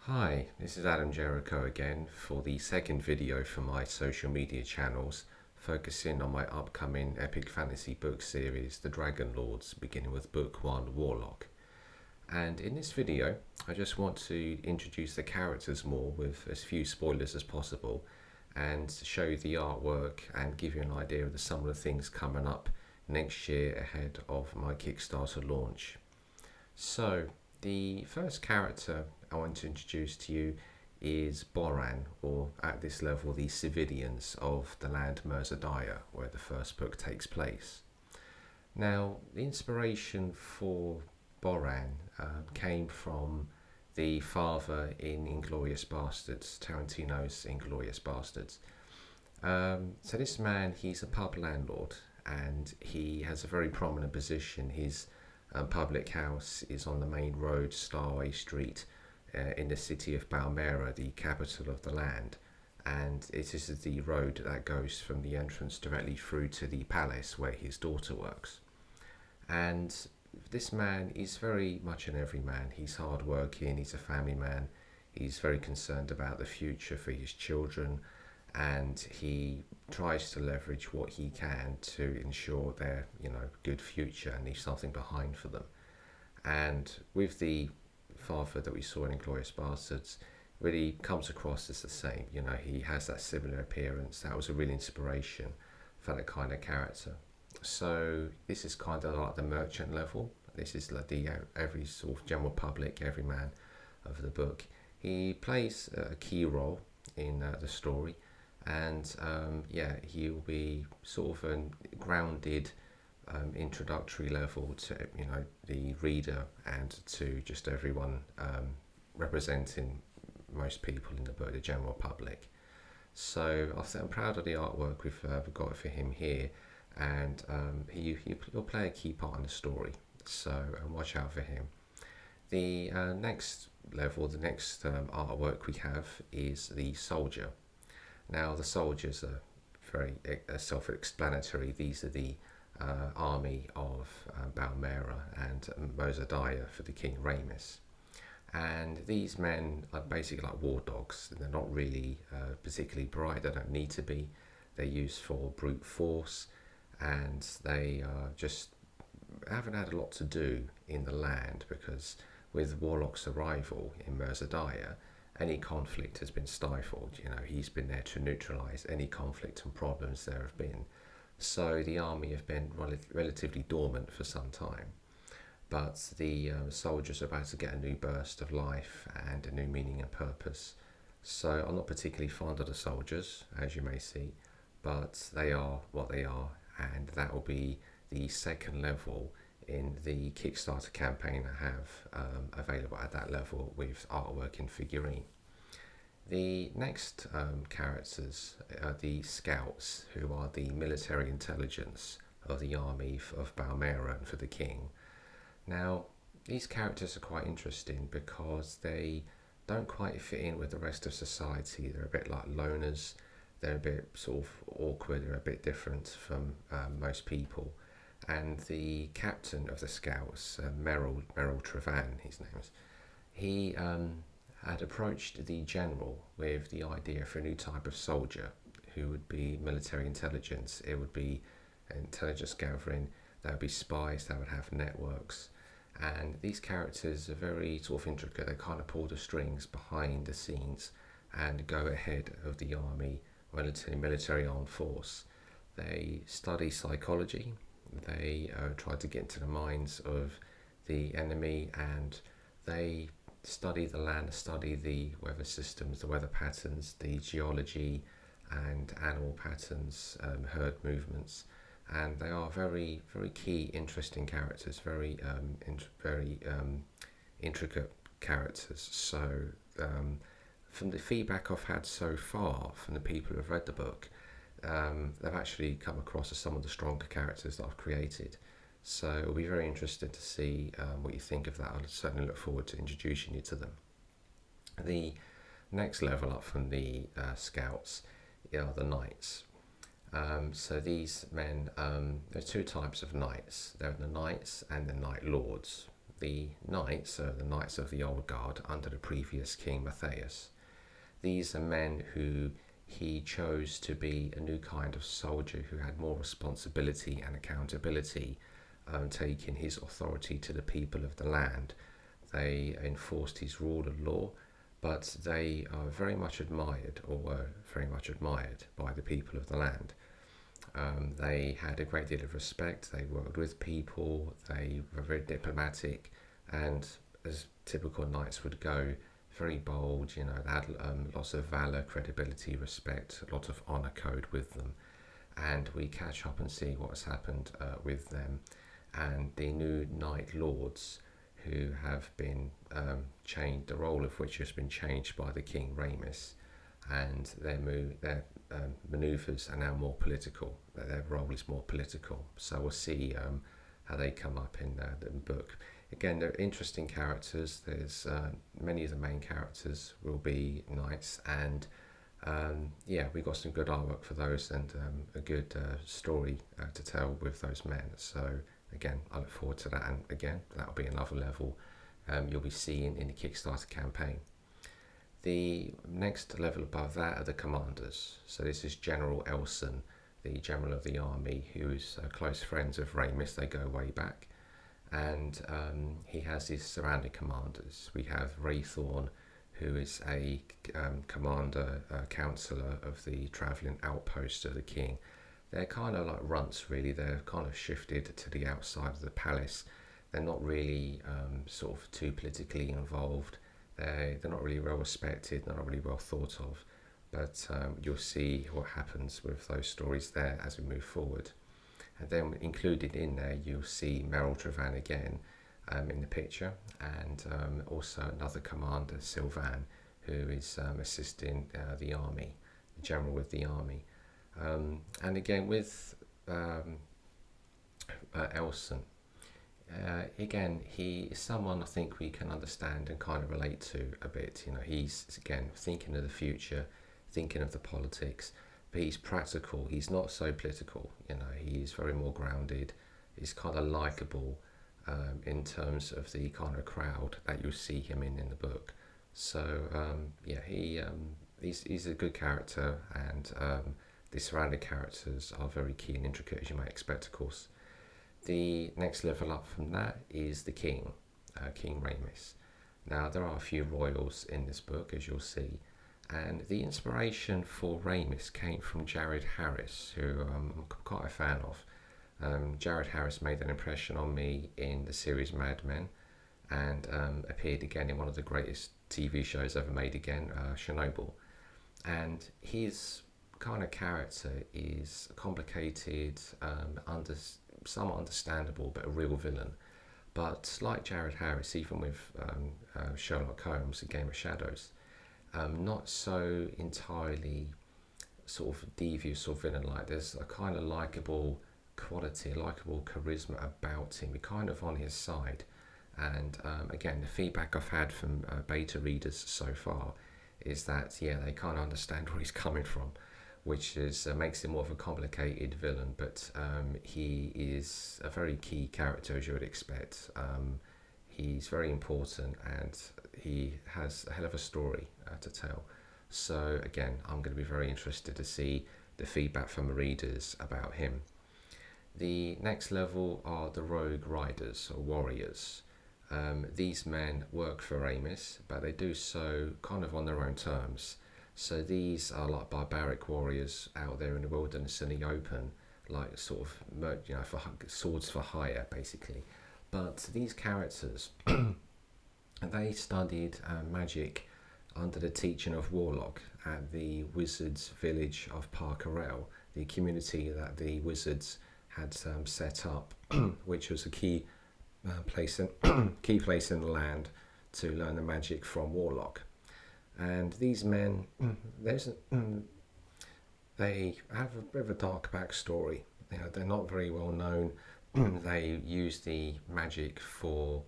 Hi, this is Adam Jericho again for the second video for my social media channels, focusing on my upcoming epic fantasy book series, The Dragon Lords, beginning with book 1, Warlock. And in this video, I just want to introduce the characters more with as few spoilers as possible and show you the artwork and give you an idea of some of the things coming up next year ahead of my Kickstarter launch. So, the first character I want to introduce to you is Boran, or at this level, the civilians of the land Merzadiah, where the first book takes place. Now, the inspiration for Boran came from the father in Inglourious Bastards, Tarantino's Inglourious Bastards. So this man, he's a pub landlord, and he has a very prominent position. His public house is on the main road, Starway Street, in the city of Balmera, the capital of the land. And it is the road that goes from the entrance directly through to the palace where his daughter works. And this man is very much an everyman. He's hardworking, he's a family man, he's very concerned about the future for his children, and he tries to leverage what he can to ensure their good future and leave something behind for them. And with the father that we saw in Inglourious Bastards, really comes across as the same. He has that similar appearance. That was a real inspiration for that kind of character. So this is kind of like the merchant level. This is like the every sort of general public, every man of the book. He plays a key role in the story, and he'll be sort of a grounded introductory level to the reader and to just everyone, representing most people in the book, the general public. So I'm proud of the artwork we've got for him here, and he'll play a key part in the story. So watch out for him. The next level, the next artwork we have is the soldier. Now the soldiers are very self-explanatory. These are the army of Balmera and Merzadiah for the King Ramus. And these men are basically like war dogs. They're not really particularly bright. They don't need to be. They're used for brute force, and they just haven't had a lot to do in the land, because with Warlock's arrival in Merzadiah, any conflict has been stifled. He's been there to neutralise any conflict and problems there have been. So the army have been relatively dormant for some time. But the soldiers are about to get a new burst of life and a new meaning and purpose. So I'm not particularly fond of the soldiers, as you may see, but they are what they are, and that will be the second level in the Kickstarter campaign I have available at that level with artwork and figurine. The next characters are the scouts, who are the military intelligence of the army of Balmera and for the king. Now, these characters are quite interesting because they don't quite fit in with the rest of society. They're a bit like loners. They're a bit sort of awkward. They're a bit different from most people. And the captain of the scouts, Merrill Trevan, his name is, he had approached the general with the idea for a new type of soldier who would be military intelligence. It would be intelligence gathering. There would be spies. That would have networks. And these characters are very sort of intricate. They kind of pull the strings behind the scenes and go ahead of the army, military armed force. They study psychology. They try to get into the minds of the enemy, and they study the land, study the weather systems, the weather patterns, the geology and animal patterns, herd movements. And they are very, very key, interesting characters, very intricate characters. So from the feedback I've had so far from the people who have read the book, they've actually come across as some of the stronger characters that I've created. So it'll be very interesting to see what you think of that. I'll certainly look forward to introducing you to them. The next level up from the scouts are the knights. So these men, there are two types of knights. There are the knights and the knight lords. the knights, the Knights of the Old Guard under the previous King Matthias. These are men who he chose to be a new kind of soldier who had more responsibility and accountability, taking his authority to the people of the land. They enforced his rule of law, but they are very much admired, or were very much admired, by the people of the land. They had a great deal of respect, they worked with people, they were very diplomatic, and as typical knights would go, very bold, they had lots of valour, credibility, respect, a lot of honour code with them. And we catch up and see what has happened with them and the new Knight Lords, who have been changed, the role of which has been changed by the King Ramus, and their manoeuvres are now more political. Their role is more political. So we'll see how they come up in the book. Again, they're interesting characters. There's many of the main characters will be knights, and we got some good artwork for those, and a good story to tell with those men. So again, I look forward to that, and again, that'll be another level you'll be seeing in the Kickstarter campaign. The next level above that are the commanders. So this is General Elson, the general of the army, who's close friends of Ramus. They go way back, and he has his surrounding commanders. We have Raythorn, who is a commander, counsellor of the travelling outpost of the king. They're kind of like runts, really. They're kind of shifted to the outside of the palace. They're not really sort of too politically involved. They're not really well respected, they're not really well thought of. But you'll see what happens with those stories there as we move forward. And then included in there, you'll see Meryl Trevan again in the picture, and also another commander, Sylvan, who is assisting the army, the general with the army. And again with Elson, again, he is someone I think we can understand and kind of relate to a bit. He's again thinking of the future, thinking of the politics, but he's practical. He's not so political. He's very more grounded. He's kind of likable in terms of the kind of crowd that you'll see him in the book. So he's a good character, and the surrounding characters are very key and intricate, as you might expect, of course. The next level up from that is the king, King Ramus. Now, there are a few royals in this book, as you'll see, and the inspiration for Ramus came from Jared Harris, who I'm quite a fan of. Jared Harris made an impression on me in the series Mad Men, and appeared again in one of the greatest TV shows ever made again, Chernobyl. And his kind of character is complicated, somewhat understandable, but a real villain. But like Jared Harris, even with Sherlock Holmes and Game of Shadows, not so entirely sort of devious or villain-like. There's a kind of likeable quality, a likeable charisma about him. We're kind of on his side. And again, the feedback I've had from beta readers so far is that, they kind of understand where he's coming from, which is makes him more of a complicated villain, but he is a very key character, as you would expect. He's very important, and he has a hell of a story to tell. So again, I'm going to be very interested to see the feedback from the readers about him. The next level are the rogue riders, or warriors. These men work for Ramus, but they do so kind of on their own terms. So these are like barbaric warriors out there in the wilderness in the open, like sort of, for swords for hire, basically. But these characters, they studied magic under the teaching of Warlock at the wizards' village of Parkerel, the community that the wizards had set up, which was a key place in the land to learn the magic from Warlock. And these men, they have a bit of a dark backstory. They're not very well known. They use the magic for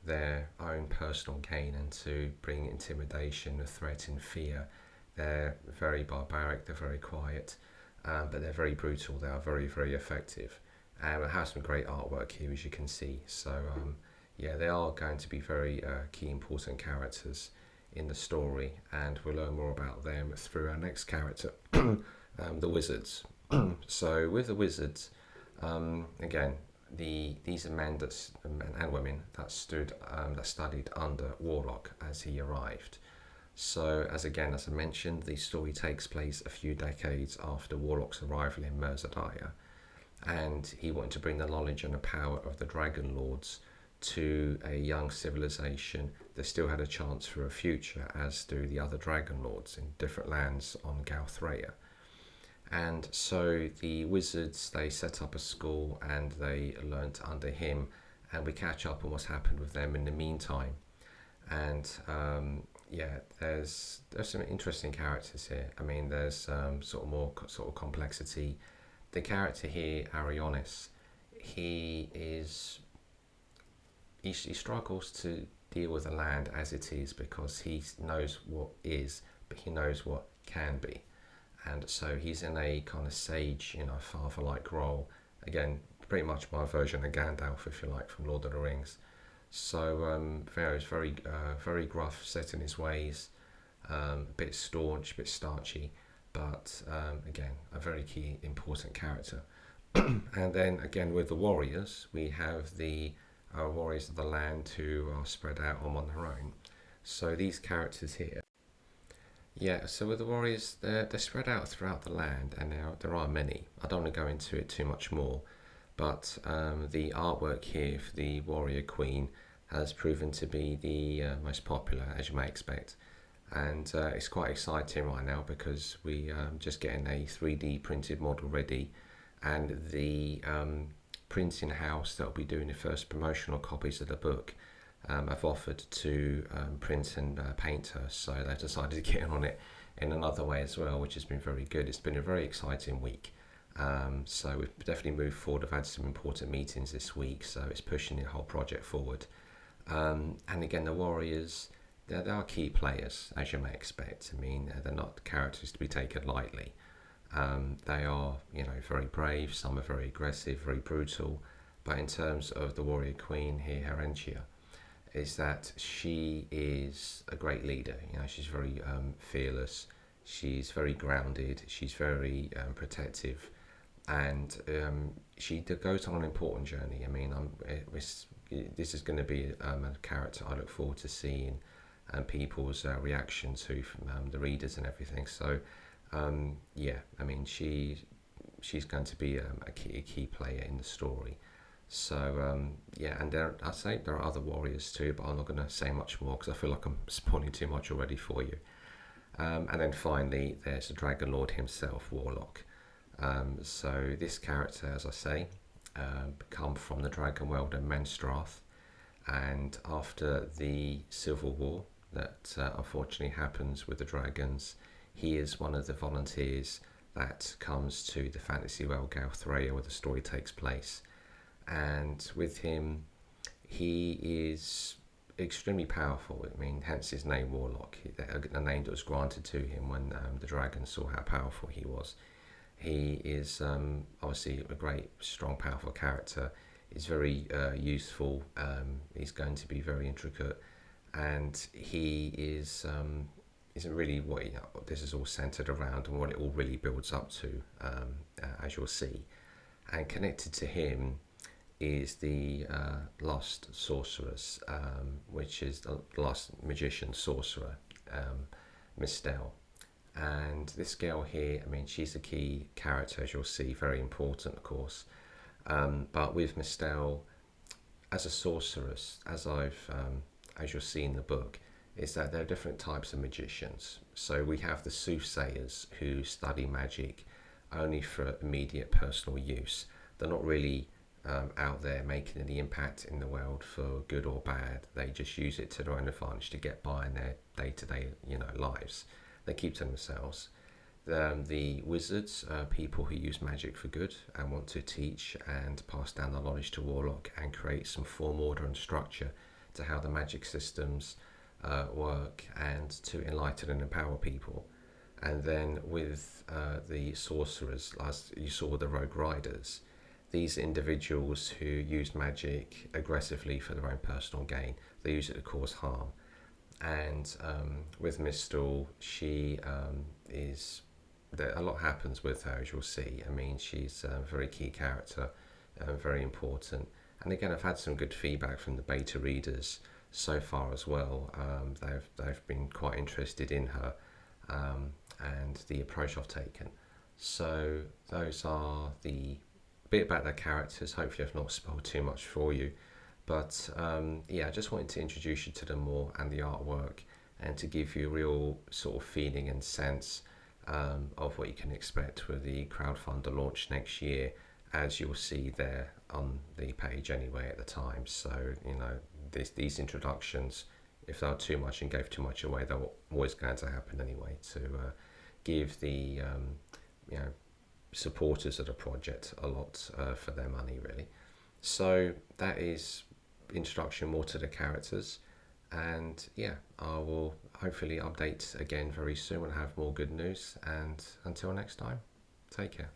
their own personal gain and to bring intimidation, threat, and fear. They're very barbaric. They're very quiet, but they're very brutal. They are very, very effective. And it has some great artwork here, as you can see. So yeah, they are going to be very key important characters in the story, and we'll learn more about them through our next character, the wizards. So with the wizards, again, these are men and women that studied under Warlock as he arrived. So as I mentioned, the story takes place a few decades after Warlock's arrival in Merzadaya, and he wanted to bring the knowledge and the power of the Dragon Lords to a young civilization that still had a chance for a future, as do the other Dragon Lords in different lands on Galthrea. And so the wizards, they set up a school and they learnt under him, and we catch up on what's happened with them in the meantime. And yeah, there's some interesting characters here. I mean, there's sort of more sort of complexity. The character here, Arionis, he struggles to deal with the land as it is, because he knows what is, but he knows what can be. And so he's in a kind of sage, father-like role. Again, pretty much my version of Gandalf, if you like, from Lord of the Rings. So very gruff, set in his ways, a bit staunch, a bit starchy, but again, a very key, important character. And then again, with the warriors, we have the warriors of the land who are spread out on their own. So these characters here, yeah, so with the warriors, they're spread out throughout the land, and there are many. I don't want to go into it too much more, but the artwork here for the warrior queen has proven to be the most popular, as you may expect. And it's quite exciting right now, because we just getting a 3D printed model ready, and the printing house that will be doing the first promotional copies of the book have offered to print and paint her, so they've decided to get on it in another way as well, which has been very good. It's been a very exciting week. So we've definitely moved forward. I've had some important meetings this week, so it's pushing the whole project forward. And again, the warriors, they are key players, as you may expect. I mean, they're not characters to be taken lightly. They are, very brave. Some are very aggressive, very brutal. But in terms of the warrior queen here, Herentia, is that she is a great leader. She's very fearless. She's very grounded. She's very protective, and she goes on an important journey. I mean, this is going to be a character I look forward to seeing, and people's reaction to from the readers and everything. So, yeah, I mean, she's going to be a key player in the story. So yeah, and I say there are other warriors too, but I'm not going to say much more because I feel like I'm spoiling too much already for you. And then finally, there's the Dragon Lord himself, Warlock. So this character, as I say, come from the Dragon World of Menstrath, and after the civil war that unfortunately happens with the dragons, he is one of the volunteers that comes to the fantasy world Galthrea, where the story takes place. And with him, he is extremely powerful. I mean, hence his name, Warlock, the name that was granted to him when the dragons saw how powerful he was. He is obviously a great, strong, powerful character. He's very useful. He's going to be very intricate, and he isn't really what this is all centered around, and what it all really builds up to, as you'll see. And connected to him is the lost sorceress, which is the lost magician sorcerer, Mistel. And this girl here, I mean, she's a key character, as you'll see, very important, of course. But with Mistel, as a sorceress, as you'll see in the book, is that there are different types of magicians. So we have the soothsayers who study magic only for immediate personal use. They're not really out there making any impact in the world for good or bad. They just use it to their own advantage to get by in their day-to-day, lives. They keep to themselves. The wizards are people who use magic for good and want to teach and pass down the knowledge to Warlock and create some form, order and structure to how the magic systems work, and to enlighten and empower people. And then with the sorcerers, as you saw the rogue riders, these individuals who use magic aggressively for their own personal gain. They use it to cause harm. And with Mistal, she is a lot happens with her, as you'll see. I mean, she's a very key character, very important. And again, I've had some good feedback from the beta readers so far as well. They've been quite interested in her and the approach I've taken. So those are the bit about their characters. Hopefully, I've not spoiled too much for you. But yeah, I just wanted to introduce you to them more and the artwork, and to give you a real sort of feeling and sense of what you can expect with the crowdfunder launch next year, as you'll see there on the page anyway at the time. So, you know, these introductions, if they are too much and gave too much away, they're always going to happen anyway, to give the you know, supporters of the project a lot for their money, really. So that is introduction more to the characters, and yeah, I will hopefully update again very soon and have more good news. And until next time, take care.